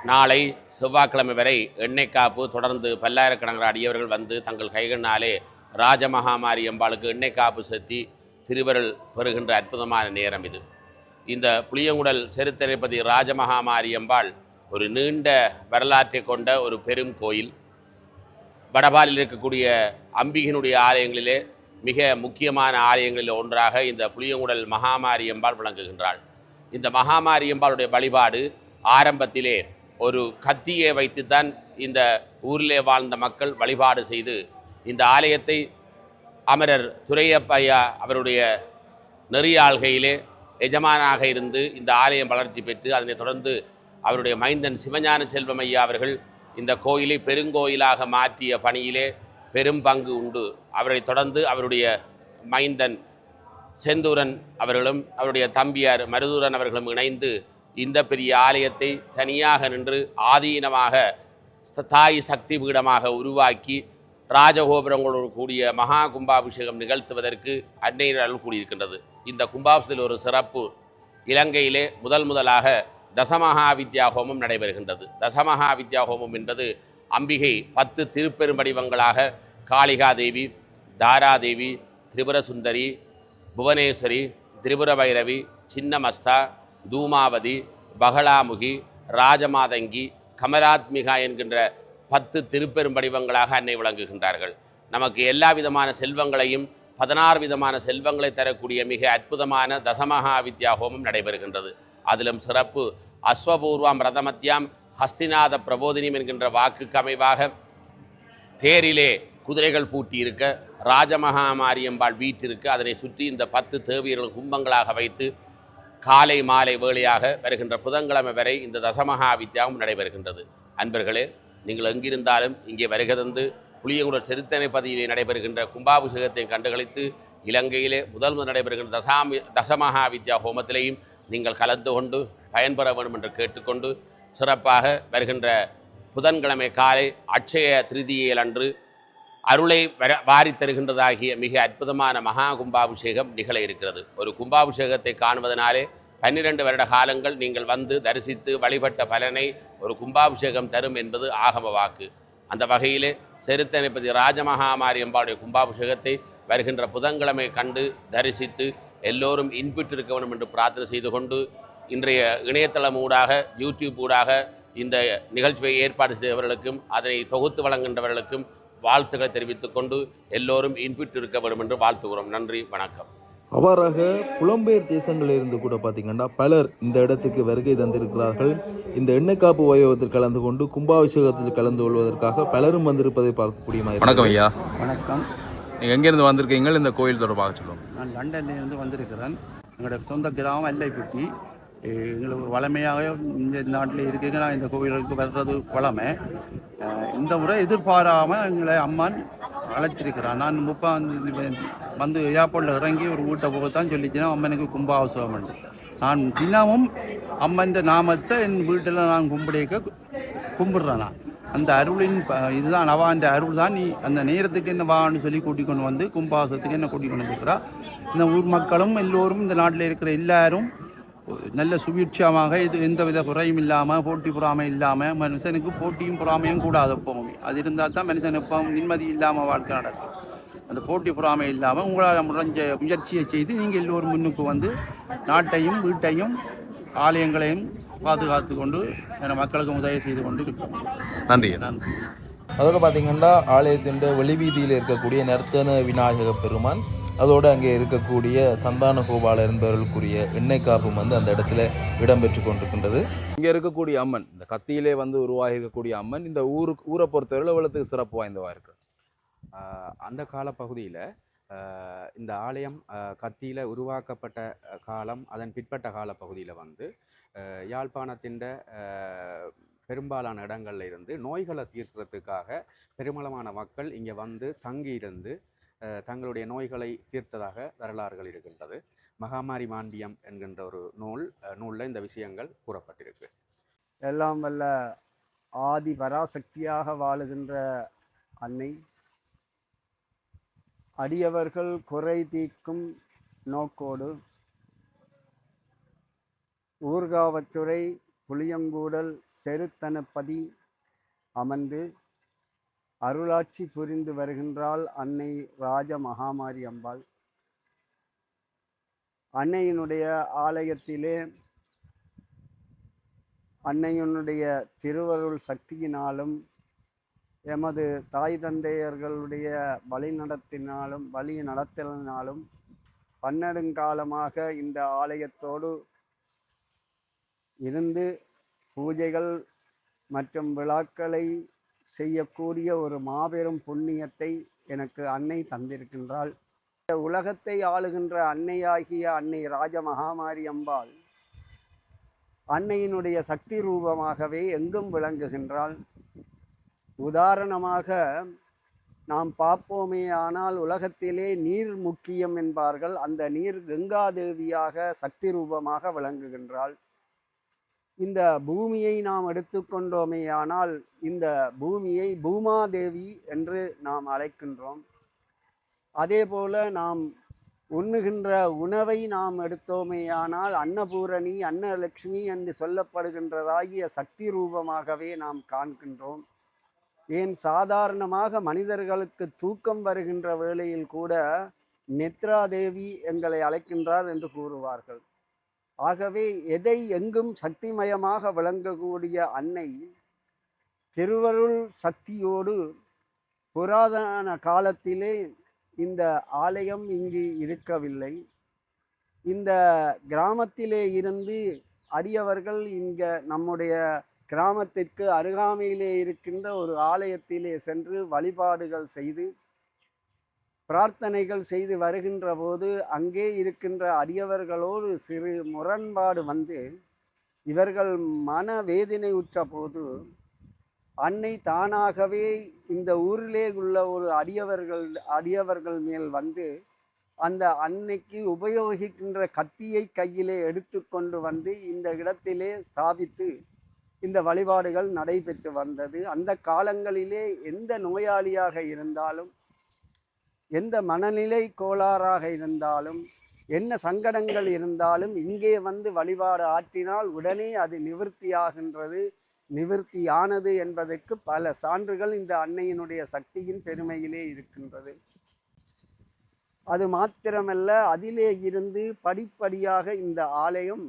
நாளை செவ்வாய்க்கிழமை வரை எண்ணெய் காப்பு தொடர்ந்து பல்லாயிரக்கணக்கான அடியவர்கள் தங்கள் கைகளாலே ராஜமகாமாரி அம்பாளுக்கு எண்ணெய் காப்பு செலுத்தி திருவருள் பெறுகின்ற அற்புதமான நேரம் இது. இந்த புளியங்குடல் செருத்தனைப்பதி ராஜமகாமாரி அம்பாள் ஒரு நீண்ட வரலாற்றை கொண்ட ஒரு பெரும் கோயில். வடபாலில் இருக்கக்கூடிய அம்பிகையினுடைய ஆலயங்களிலே மிக முக்கியமான ஆலயங்களில் ஒன்றாக இந்த புளியங்குடல் மகாமாரி அம்பாள் விளங்குகின்றாள். இந்த மகாமாரி அம்பாளுடைய வழிபாடு ஆரம்பத்திலே ஒரு கத்தியை வைத்துத்தான் இந்த ஊரிலே வாழ்ந்த மக்கள் வழிபாடு செய்து இந்த ஆலயத்தை அமரர் துரையப்பையா அவருடைய நெறியாள்கையிலே எஜமானாக இருந்து இந்த ஆலயம் வளர்ச்சி பெற்று அதனைத் தொடர்ந்து அவருடைய மைந்தன் சிவஞான செல்வம் ஐயா அவர்கள் இந்த கோயிலை பெருங்கோயிலாக மாற்றிய பணியிலே பெரும் பங்கு உண்டு. அவரை தொடர்ந்து அவருடைய மைந்தன் செந்தூரன் அவர்களும் அவருடைய தம்பியார் மருதூரன் அவர்களும் இணைந்து இந்த பெரிய ஆலயத்தை தனியாக நின்று ஆதீனமாக தாய் சக்தி பீடமாக உருவாக்கி ராஜகோபுரங்களோடு கூடிய மகா கும்பாபிஷேகம் நிகழ்த்துவதற்கு அன்னையின் அருள் கூடியிருக்கின்றது. இந்த கும்பாபிஷேகத்தில் ஒரு சிறப்பு, இலங்கையிலே முதலாக தசமகா வித்யா ஹோமம் நடைபெறுகின்றது. தசமகா வித்யா ஹோமம் என்பது அம்பிகை 10 திருப்பெரும் வடிவங்களாக காளிகாதேவி, தாராதேவி, திரிபுரசுந்தரி, புவனேஸ்வரி, திரிபுர பைரவி, சின்னமஸ்தா, தூமாவதி, பகலாமுகி, ராஜமாதங்கி, கமலாத்மிகா என்கின்ற 10 திருப்பெரும் வடிவங்களாக அன்னை விளங்குகின்றார்கள். நமக்கு எல்லா விதமான செல்வங்களையும் 16 விதமான செல்வங்களை தரக்கூடிய மிக அற்புதமான தசமகா வித்யா ஹோமம் நடைபெறுகின்றது. அதிலும் சிறப்பு அஸ்வபூர்வம் ரதமத்தியாம் ஹஸ்திநாத பிரபோதினியம் என்கின்ற வாக்குக்கு அமைவாக தேரிலே குதிரைகள் பூட்டி இருக்க ராஜமகாமாரியம்பாள் வீட்டிற்கு அதனை சுற்றி இந்த 10 தேவியர்கள் கும்பங்களாக வைத்து காலை மாலை வேளையாக வருகின்ற புதன்கிழமை வரை இந்த தசமகா வித்யாவும் நடைபெறுகின்றது. அன்பர்களே, நீங்கள் எங்கிருந்தாலும் இங்கே வருகை தந்து புளியங்குடல் செருத்தனைப்பதியிலே நடைபெறுகின்ற கும்பாபிஷேகத்தை கண்டுகளித்து இலங்கையிலே முதல் நடைபெறுகின்ற தசமகா வித்யா ஹோமத்திலேயும் நீங்கள் கலந்து கொண்டு பயன்பெற வேண்டும் என்று கேட்டுக்கொண்டு சிறப்பாக வருகின்ற புதன்கிழமை காலை அட்சய திருதியல் அன்று அருளை வாரி தருகின்றதாகிய மிக அற்புதமான மகா கும்பாபிஷேகம் நிகழ இருக்கிறது. ஒரு கும்பாபிஷேகத்தை காணுவதனாலே 12 வருட காலங்கள் நீங்கள் வந்து தரிசித்து வழிபட்ட பலனை ஒரு கும்பாபிஷேகம் தரும் என்பது ஆகம வாக்கு. அந்த வகையிலே செருத்தனைப்பதி ராஜமகாமாரியம்பாளுடைய கும்பாபிஷேகத்தை வருகின்ற புதன்கிழமை கண்டு தரிசித்து எல்லோரும் இன்புற்று இருக்க வேண்டும் என்று பிரார்த்தனை செய்து கொண்டு இன்றைய இணையதளம் ஊடாக யூடியூப் ஊடாக இந்த நிகழ்ச்சியை ஏற்பாடு செய்தவர்களுக்கும் அதனை தொகுத்து வழங்குகின்றவர்களுக்கும் வாழ்த்துக்களை தெரிவித்துக் கொண்டு எல்லோரும் இன்புற்று இருக்க வேண்டும் என்று வாழ்த்துகிறோம். நன்றி, வணக்கம். அவ்வாறாக புலம்பெயர் தேசங்களிலிருந்து கூட பார்த்தீங்கன்னா பலர் இந்த இடத்துக்கு வருகை தந்திருக்கிறார்கள். இந்த எண்ணெய் காப்பு வைபவத்தில் கலந்து கொண்டு கும்பாபிஷேகத்தில் கலந்து கொள்வதற்காக பலரும் வந்திருப்பதை பார்க்கக்கூடிய மாதிரி. வணக்கம் ஐயா. வணக்கம். நீங்கள் எங்கேருந்து வந்திருக்கீங்க? இந்த கோயில் தொடர்பாக சொல்லுவோம். நான் லண்டன்லேருந்து வந்திருக்கிறேன். எங்களோட சொந்த கிராமம் எல்லைப்பட்டி. எங்களுக்கு ஒரு வளமையாக இந்த நாட்டில் இருக்குங்க. நான் இந்த கோவிலுக்கு வர்றது வளமை. இந்த முறை எதிர்பாராமல் எங்களை அம்மான் அழைச்சிருக்கிறான். நான் வந்து ஏர்போர்ட்டில் இறங்கி ஒரு வீட்டை போகத்தான் சொல்லிச்சுன்னா அம்மனுக்கு கும்பாபிஷேகம் உண்டு. நான் தினமும் அம்மன் நாமத்தை என் வீட்டில் நான் கும்பிடுறேன். நான் அந்த அருளின் இதுதான் நவாண்ட அருள் தான். நீ அந்த நேரத்துக்கு என்ன வான்னு சொல்லி கூட்டிக் கொண்டு வந்து கும்பாபிஷேகத்துக்கு என்ன கூட்டிக் கொண்டு வந்துருக்கிறா. இந்த ஊர் மக்களும் எல்லோரும் இந்த நாட்டில் இருக்கிற எல்லாரும் நல்ல சுபீட்சமாக இது எந்தவித குறையும் இல்லாமல் போட்டி பொறாமை இல்லாமல் மனுஷனுக்கு போட்டியும் பொறாமையும் கூடாது. எப்பவுமே அது இருந்தால் தான் மனுஷன் எப்போ நிம்மதி இல்லாமல் வாழ்க்கை நடக்கும். அந்த போட்டி பொறாமை இல்லாமல் உங்களால் முடிஞ்ச முயற்சியை செய்து நீங்கள் எல்லோரும் முன்னுக்கு வந்து நாட்டையும் வீட்டையும் ஆலயங்களையும் பாதுகாத்து கொண்டு மக்களுக்கு உதவி செய்து கொண்டு இருக்கோம். நன்றி. நன்றி. அதோடு பார்த்தீங்கன்னா ஆலயத்தின் வெளிவீதியில் இருக்கக்கூடிய நர்த்தன விநாயக பெருமான், அதோடு அங்கே இருக்கக்கூடிய சந்தான கோபாலர் என்பவர்களுக்குரிய எண்ணெய் காப்பும் வந்து அந்த இடத்துல இடம்பெற்று கொண்டிருக்கின்றது. இங்கே இருக்கக்கூடிய அம்மன், இந்த கத்தியிலே வந்து உருவாகி இருக்கக்கூடிய அம்மன் இந்த ஊரை பொறுத்தவரை எவ்வளவுக்கு சிறப்பு வாய்ந்தவா இருக்கு. அந்த காலப்பகுதியில் இந்த ஆலயம் கத்தியில் உருவாக்கப்பட்ட காலம், அதன் பிற்பட்ட காலப்பகுதியில் வந்து யாழ்ப்பாணத்தின் பெரும்பாலான இடங்கள்ல இருந்து நோய்களை தீர்க்கிறதுக்காக பெருமளவான மக்கள் இங்கே வந்து தங்கியிருந்து தங்களுடைய நோய்களை தீர்த்ததாக வரலாறுகள் இருக்கின்றது. மகாமாரி மாண்டியம் என்கின்ற ஒரு நூலில் இந்த விஷயங்கள் கூறப்பட்டிருக்கு. எல்லாம் வல்ல ஆதி பராசக்தியாக வாழுகின்ற அன்னை அடியவர்கள் குறை தீர்க்கும் நோக்கோடு ஊர்காவத்துறை புளியங்கூடல் செருத்தனப்பதி அமர்ந்து அருளாட்சி புரிந்து வருகின்றாள் அன்னை ராஜ மகாமாரி அம்பாள். அன்னையினுடைய ஆலயத்திலே அன்னையினுடைய திருவருள் சக்தியினாலும் எமது தாய் தந்தையர்களுடைய வழி நடத்தினாலும் பன்னெடுங்காலமாக இந்த ஆலயத்தோடு இருந்து பூஜைகள் மற்றும் விழாக்களை செய்யக்கூடிய ஒரு மாபெரும் புண்ணியத்தை எனக்கு அன்னை தந்திருக்கின்றாள். இந்த உலகத்தை ஆளுகின்ற அன்னையாகிய அன்னை ராஜ மகாமாரி அம்பாள் அன்னையினுடைய சக்தி ரூபமாகவே எங்கும் விளங்குகின்றாள். உதாரணமாக நாம் பார்ப்போமே ஆனால் உலகத்திலே நீர் முக்கியம் என்பார்கள். அந்த நீர் கங்காதேவியாக சக்தி ரூபமாக விளங்குகின்றாள். இந்த பூமியை நாம் எடுத்துக்கொண்டோமே ஆனால் இந்த பூமியை பூமாதேவி என்று நாம் அழைக்கின்றோம். அதே போல நாம் உண்ணுகின்ற உணவை நாம் எடுத்தோமே ஆனால் அன்னபூரணி அன்னலட்சுமி என்று சொல்லப்படுகின்றதாகிய சக்தி ரூபமாகவே நாம் காண்கின்றோம். ஏன் சாதாரணமாக மனிதர்களுக்கு தூக்கம் வருகின்ற வேளையில் கூட நித்ராதேவி எங்களை அழைக்கின்றார் என்று கூறுவார்கள். ஆகவே எதை எங்கும் சக்திமயமாக விளங்கக்கூடிய அன்னை திருவருள் சக்தியோடு புராதன காலத்திலே இந்த ஆலயம் இங்கு இருக்கவில்லை. இந்த கிராமத்திலே இருந்து அடியவர்கள் இங்கே நம்முடைய கிராமத்திற்கு அருகாமையிலே இருக்கின்ற ஒரு ஆலயத்திலே சென்று வழிபாடுகள் செய்து பிரார்த்தனைகள் செய்து வருகின்ற போது அங்கே இருக்கின்ற அடியவர்களோடு சிறு முரண்பாடு வந்து இவர்கள் மன வேதனை உற்ற போது அன்னை தானாகவே இந்த ஊரிலே உள்ள ஒரு அடியவர்கள் மேல் வந்து அந்த அன்னைக்கு உபயோகிக்கின்ற கத்தியை கையிலே எடுத்துக்கொண்டு வந்து இந்த இடத்திலே ஸ்தாபித்து இந்த வழிபாடுகள் நடைபெற்று வந்தது. அந்த காலங்களிலே எந்த நோயாளியாக இருந்தாலும், எந்த மனநிலை கோளாறாக இருந்தாலும், என்ன சங்கடங்கள் இருந்தாலும் இங்கே வந்து வழிபாடு ஆற்றினால் உடனே அது நிவர்த்தியாகின்றது, நிவர்த்தியானது என்பதற்கு பல சான்றுகள் இந்த அன்னையினுடைய சக்தியின் பெருமையிலே இருக்கின்றது. அது மாத்திரமல்ல, அதிலே இருந்து படிப்படியாக இந்த ஆலயம்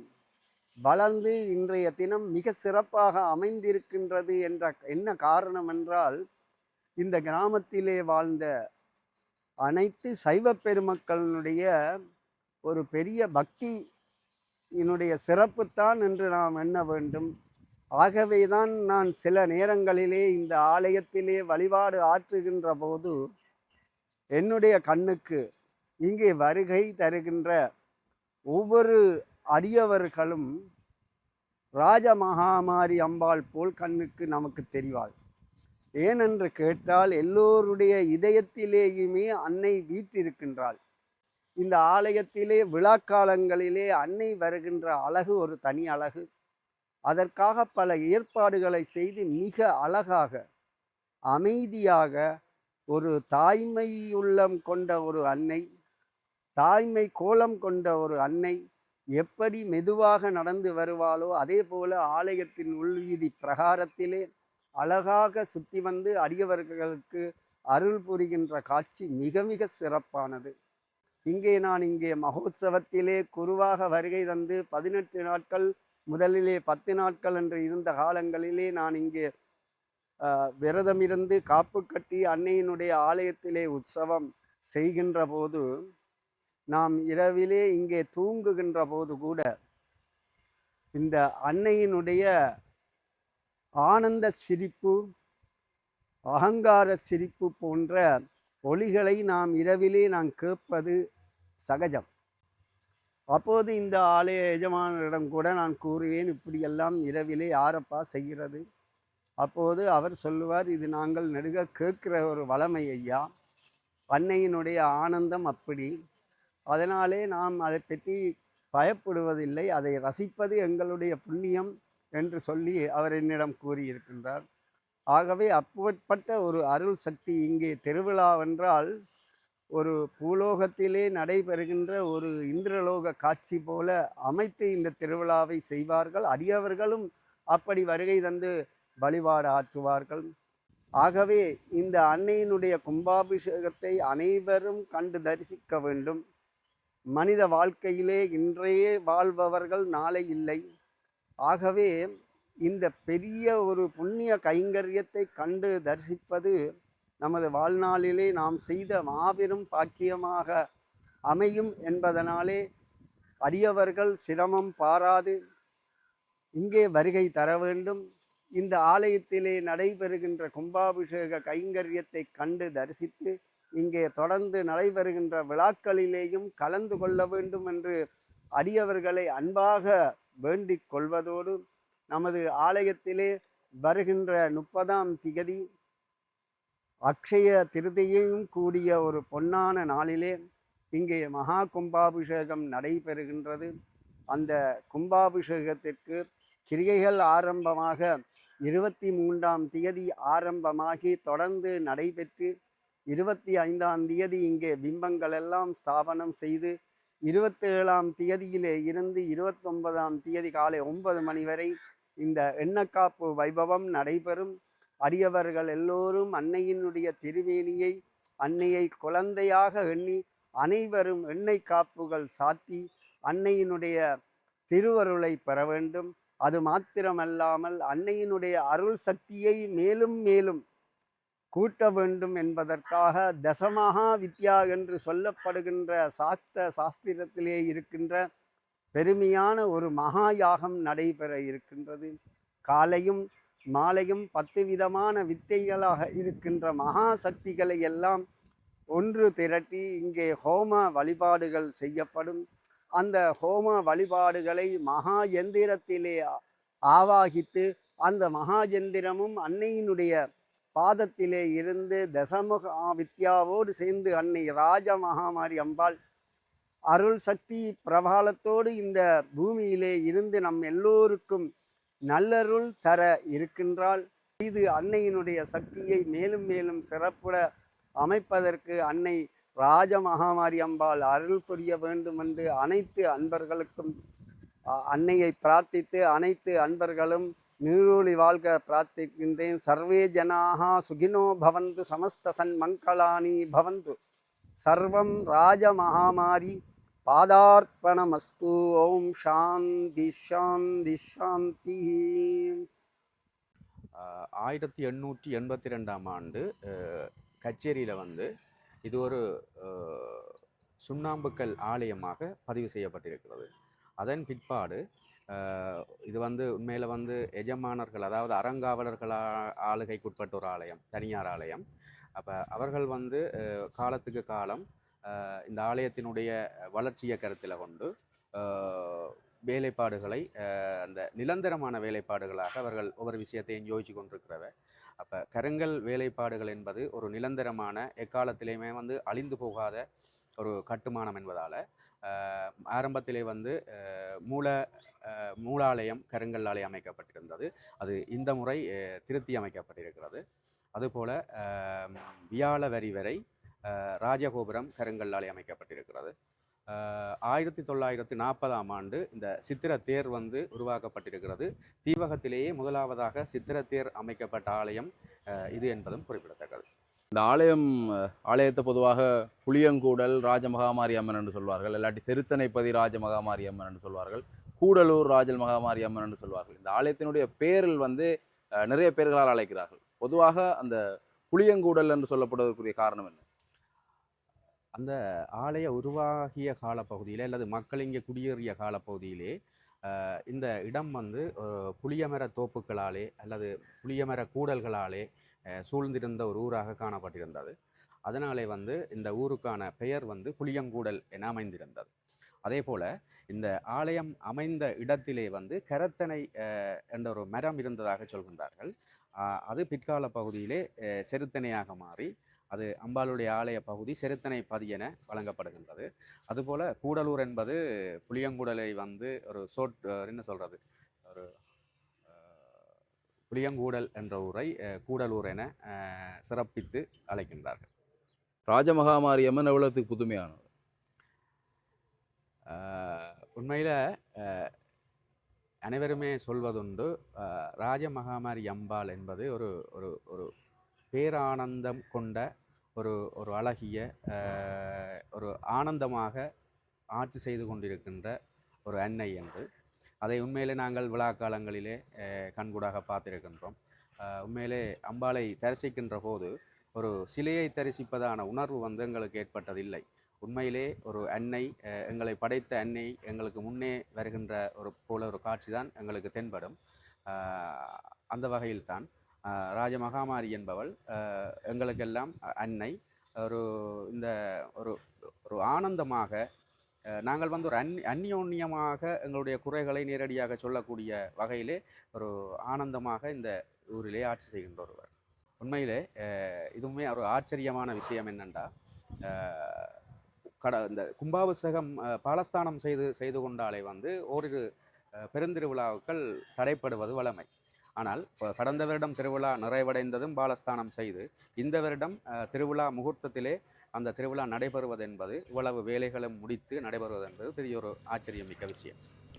வளர்ந்து இன்றைய தினம் மிக சிறப்பாக அமைந்திருக்கின்றது என்ற என்ன காரணம் என்றால், இந்த கிராமத்திலே வாழ்ந்த அனைத்து சைவ பெருமக்களினுடைய ஒரு பெரிய பக்தியினுடைய சிறப்புத்தான் என்று நாம் எண்ண வேண்டும். ஆகவேதான் நான் சில நேரங்களிலே இந்த ஆலயத்திலே வழிபாடு ஆற்றுகின்ற போது என்னுடைய கண்ணுக்கு இங்கே வருகை தருகின்ற ஒவ்வொரு அடியவர்களும் ராஜமகாமாரி அம்பாள் போல் கண்ணுக்கு நமக்கு தெரிவாள். ஏனென்று கேட்டால் எல்லோருடைய இதயத்திலேயுமே அன்னை வீற்றிருக்கின்றாள். இந்த ஆலயத்திலே விழாக்காலங்களிலே அன்னை வருகின்ற அழகு ஒரு தனி அழகு. அதற்காக பல ஏற்பாடுகளை செய்து மிக அழகாக அமைதியாக ஒரு தாய்மை உள்ளம் கொண்ட ஒரு அன்னை, தாய்மை கோலம் கொண்ட ஒரு அன்னை எப்படி மெதுவாக நடந்து வருவாளோ அதே போல ஆலயத்தின் உள்வீதி பிரகாரத்திலே அழகாக சுற்றி வந்து அடியவர்களுக்கு அருள் புரிகின்ற காட்சி மிக மிக சிறப்பானது. நான் இங்கே மகோத்சவத்திலே குருவாக வருகை தந்து 18 நாட்கள், முதலிலே 10 நாட்கள் என்று இருந்த காலங்களிலே நான் இங்கே விரதமிருந்து காப்பு கட்டி அன்னையினுடைய ஆலயத்திலே உற்சவம் செய்கின்ற போது, நாம் இரவிலே இங்கே தூங்குகின்ற போது கூட இந்த அன்னையினுடைய ஆனந்த சிரிப்பு, அகங்கார சிரிப்பு போன்ற ஒலிகளை நாம் இரவிலே நான் கேட்பது சகஜம். அப்போது இந்த ஆலய எஜமானரிடம் கூட நான் கூறுவேன், இப்படியெல்லாம் இரவிலே யாரப்பா செய்கிறது? அப்போது அவர் சொல்லுவார், இது நாங்கள் நெடுக கேட்கிற ஒரு வளமை ஐயா, அன்னையினுடைய ஆனந்தம் அப்படி, அதனாலே நாம் அதை பற்றி பயப்படுவதில்லை, அதை ரசிப்பது எங்களுடைய புண்ணியம் என்று சொல்லி அவர் என்னிடம் கூறியிருக்கின்றார். ஆகவே அப்பேற்பட்ட ஒரு அருள் சக்தி இங்கே திருவிழாவென்றால் ஒரு பூலோகத்திலே நடைபெறுகின்ற ஒரு இந்திரலோக காட்சி போல அமைத்து இந்த திருவிழாவை செய்வார்கள். அடியவர்களும் அப்படி வருகை தந்து வழிபாடு ஆற்றுவார்கள். ஆகவே இந்த அன்னையினுடைய கும்பாபிஷேகத்தை அனைவரும் கண்டு தரிசிக்க வேண்டும். மனித வாழ்க்கையிலே இன்றையே வாழ்பவர்கள் நாளை இல்லை. ஆகவே இந்த பெரிய ஒரு புண்ணிய கைங்கரியத்தை கண்டு தரிசிப்பது நமது வாழ்நாளிலே நாம் செய்த மாபெரும் பாக்கியமாக அமையும் என்பதனாலே அடியவர்கள் சிரமம் பாராது இங்கே வருகை தர வேண்டும். இந்த ஆலயத்திலே நடைபெறுகின்ற கும்பாபிஷேக கைங்கரியத்தை கண்டு தரிசித்து இங்கே தொடர்ந்து நடைபெறுகின்ற விழாக்களிலேயும் கலந்து கொள்ள வேண்டும் என்று அடியவர்களை அன்பாக வேண்டிக் கொள்வதோடு, நமது ஆலயத்திலே வருகின்ற 30ஆம் திகதி அக்ஷய திருதியையும் கூடிய ஒரு பொன்னான நாளிலே இங்கே மகா கும்பாபிஷேகம் நடைபெறுகின்றது. அந்த கும்பாபிஷேகத்திற்கு கிரிகைகள் ஆரம்பமாக 23ஆம் திகதி ஆரம்பமாகி தொடர்ந்து நடைபெற்று 25ஆம் திகதி இங்கே பிம்பங்கள் எல்லாம் ஸ்தாபனம் செய்து 27ஆம் திகதியிலே இருந்து 29ஆம் திகதி காலை 9 மணி வரை இந்த எண்ணக்காப்பு வைபவம் நடைபெறும். அடியவர்கள் எல்லோரும் அன்னையினுடைய திருவேணியை, அன்னையை குழந்தையாக எண்ணி அனைவரும் எண்ணெய் காப்புகள் சாத்தி அன்னையினுடைய திருவருளை பெற வேண்டும். அது மாத்திரமல்லாமல் அன்னையினுடைய அருள் சக்தியை மேலும் மேலும் கூட்ட வேண்டும் என்பதற்காக தசமகா வித்யா என்று சொல்லப்படுகின்ற சாஸ்திரத்திலே இருக்கின்ற பெருமையான ஒரு மகா யாகம் நடைபெற இருக்கின்றது. காலையும் மாலையும் 10 விதமான வித்தைகளாக இருக்கின்ற மகா சக்திகளை எல்லாம் ஒன்று திரட்டி இங்கே ஹோம வழிபாடுகள் செய்யப்படும். அந்த ஹோம வழிபாடுகளை மகா யந்திரத்திலே ஆவாகித்து அந்த மகா யந்திரமும் அன்னையினுடைய பாதத்திலே இருந்து தசமுக வித்யாவோடு சேர்ந்து அன்னை ராஜ மகாமாரி அம்பாள் அருள் சக்தி பிரபாலத்தோடு இந்த பூமியிலே இருந்து நம் எல்லோருக்கும் நல்லருள் தர இருக்கின்றாள். இது அன்னையினுடைய சக்தியை மேலும் மேலும் சிறப்புற அமைப்பதற்கு அன்னை ராஜமகாமாரி அம்பாள் அருள் புரிய வேண்டும் என்று அனைத்து அன்பர்களுக்கும் அன்னையை பிரார்த்தித்து அனைத்து அன்பர்களும் நீழூழி வாழ்க பிரார்த்திக்கின்றேன். சர்வே ஜனாக சுகினோ பவந்து சமஸ்த சன்மங்களானி பவந்து. சர்வம் ராஜமகாமாரி பாதார்ப்பணமஸ்து. ஓம் சாந்தி ஷாந்தி ஷாந்தி. 1882ஆம் ஆண்டு கச்சேரியில் வந்து இது ஒரு சுண்ணாம்புக்கல் ஆலயமாக பதிவு செய்யப்பட்டிருக்கிறது. அதன் பிற்பாடு இது வந்து உண்மையில் வந்து எஜமானர்கள், அதாவது அறங்காவலர்கள் ஆளுகைக்குட்பட்ட ஒரு ஆலயம், தனியார் ஆலயம். அப்போ அவர்கள் வந்து காலத்துக்கு காலம் இந்த ஆலயத்தினுடைய வளர்ச்சியை கருத்தில் கொண்டு வேலைப்பாடுகளை அந்த நிரந்தரமான வேலைப்பாடுகளாக அவர்கள் ஒவ்வொரு விஷயத்தையும் யோசிச்சு கொண்டிருக்கிறவ. அப்போ கருங்கல் வேலைப்பாடுகள் என்பது ஒரு நிரந்தரமான எக்காலத்திலேயுமே வந்து அழிந்து போகாத ஒரு கட்டுமானம் என்பதால் ஆரம்பத்திலே வந்து மூலாலயம் கருங்கல் ஆலயம் அமைக்கப்பட்டிருந்தது. அது இந்த முறை திருத்தி அமைக்கப்பட்டிருக்கிறது. அதுபோல் வியாழ வரி வரை ராஜகோபுரம் கருங்கல் ஆலயம் அமைக்கப்பட்டிருக்கிறது. 1940ஆம் ஆண்டு இந்த சித்திர தேர் வந்து உருவாக்கப்பட்டிருக்கிறது. தீவகத்திலேயே முதலாவதாக சித்திர தேர் அமைக்கப்பட்ட ஆலயம் இது என்பதும் குறிப்பிடத்தக்கது. இந்த ஆலயத்தை பொதுவாக புளியங்கூடல் ராஜமகாமாரி அம்மன் என்று சொல்வார்கள், இல்லாட்டி செருத்தனைப்பதி ராஜமகாமாரி அம்மன் என்று சொல்வார்கள், கூடலூர் ராஜமகாமாரி அம்மன் என்று சொல்வார்கள். இந்த ஆலயத்தினுடைய பேரில் வந்து நிறைய பேர்களால் அழைக்கிறார்கள். பொதுவாக அந்த புளியங்கூடல் என்று சொல்லப்படுவதற்குரிய காரணம் என்ன? அந்த ஆலய உருவாகிய காலப்பகுதியில் அல்லது மக்கள் இங்கே குடியேறிய காலப்பகுதியிலே இந்த இடம் வந்து புளியமர தோப்புகளாலே அல்லது புளியமர கூடல்களாலே சூழ்ந்திருந்த ஒரு ஊராக காணப்பட்டிருந்தது. அதனாலே வந்து இந்த ஊருக்கான பெயர் வந்து புளியங்கூடல் என அமைந்திருந்தது. அதே போல் இந்த ஆலயம் அமைந்த இடத்திலே வந்து கரத்தனை என்ற ஒரு மரம் இருந்ததாக சொல்கின்றார்கள். அது பிற்கால பகுதியிலே செருத்தனையாக மாறி அது அம்பாளுடைய ஆலய பகுதி செருத்தனை பதி என வழங்கப்படுகின்றது. அதுபோல் கூடலூர் என்பது புளியங்கூடலை வந்து ஒரு என்ன சொல்கிறது, ஒரு புளியங்கூடல் என்ற ஊரை கூடலூர் என சிறப்பித்து அழைக்கின்றார்கள். ராஜமகாமாரி அம்மன் எவ்வளவுக்கு புதுமையானது? உண்மையில் அனைவருமே சொல்வதுண்டு, ராஜமகாமாரி அம்பாள் என்பது ஒரு ஒரு ஒரு பேரானந்தம் கொண்ட ஒரு அழகிய ஒரு ஆனந்தமாக ஆட்சி செய்து கொண்டிருக்கின்ற ஒரு அன்னை என்று. அதை உண்மையிலே நாங்கள் விழா காலங்களிலே கண்கூடாக பார்த்திருக்கின்றோம். உண்மையிலே அம்பாளை தரிசிக்கின்ற போது ஒரு சிலையை தரிசிப்பதான உணர்வு வந்து எங்களுக்கு ஏற்பட்டதில்லை. உண்மையிலே ஒரு அன்னை, எங்களை படைத்த அன்னை எங்களுக்கு முன்னே வருகின்ற ஒரு காட்சி தான் எங்களுக்கு தென்படும். அந்த வகையில்தான் ராஜமகாமாரி என்பவள் எங்களுக்கெல்லாம் அன்னை. இந்த ஒரு ஆனந்தமாக நாங்கள் வந்து ஒரு அந்யோன்யமாக எங்களுடைய குறைகளை நேரடியாக சொல்லக்கூடிய வகையிலே ஒரு ஆனந்தமாக இந்த ஊரிலே ஆட்சி செய்கின்ற ஒருவர். உண்மையிலே இதுவுமே ஒரு ஆச்சரியமான விஷயம் என்னென்னா, இந்த கும்பாபிஷேகம் பாலஸ்தானம் செய்து கொண்டாலே வந்து ஓரிரு பெருந்திருவிழாக்கள் தடைப்படுவது வழமை. ஆனால் கடந்த வருடம் திருவிழா நிறைவடைந்ததும் பாலஸ்தானம் செய்து இந்த வருடம் திருவிழா முகூர்த்தத்திலே அந்த திருவிழா நடைபெறுவது என்பது, இவ்வளவு வேலைகளும் முடித்து நடைபெறுவது என்பது பெரிய ஒரு ஆச்சரியம் மிக்க விஷயம்.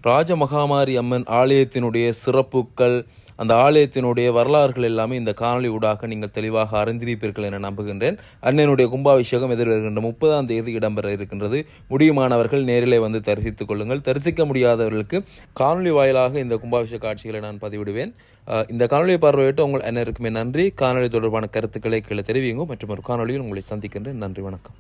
ராஜமகாமாரி அம்மன் ஆலயத்தினுடைய சிறப்புகள், அந்த ஆலயத்தினுடைய வரலாறுகள் எல்லாமே இந்த காணொலி ஊடாக நீங்கள் தெளிவாக அறிந்திருப்பீர்கள் என நம்புகின்றேன். அன்னையினுடைய கும்பாபிஷேகம் எதிர்வருகின்ற 30ஆம் தேதி இடம்பெற இருக்கின்றது. முடியுமானவர்கள் நேரிலே வந்து தரிசித்துக் கொள்ளுங்கள். தரிசிக்க முடியாதவர்களுக்கு காணொலி வாயிலாக இந்த கும்பாபிஷேக காட்சிகளை நான் பதிவிடுவேன். இந்த காணொலியை பார்வையிட்டு உங்கள் அனைவருக்குமே நன்றி. காணொலி தொடர்பான கருத்துக்களை கீழே தெரிவிங்க. மற்றும் ஒரு காணொலியில் உங்களை சந்திக்கின்றேன். நன்றி, வணக்கம்.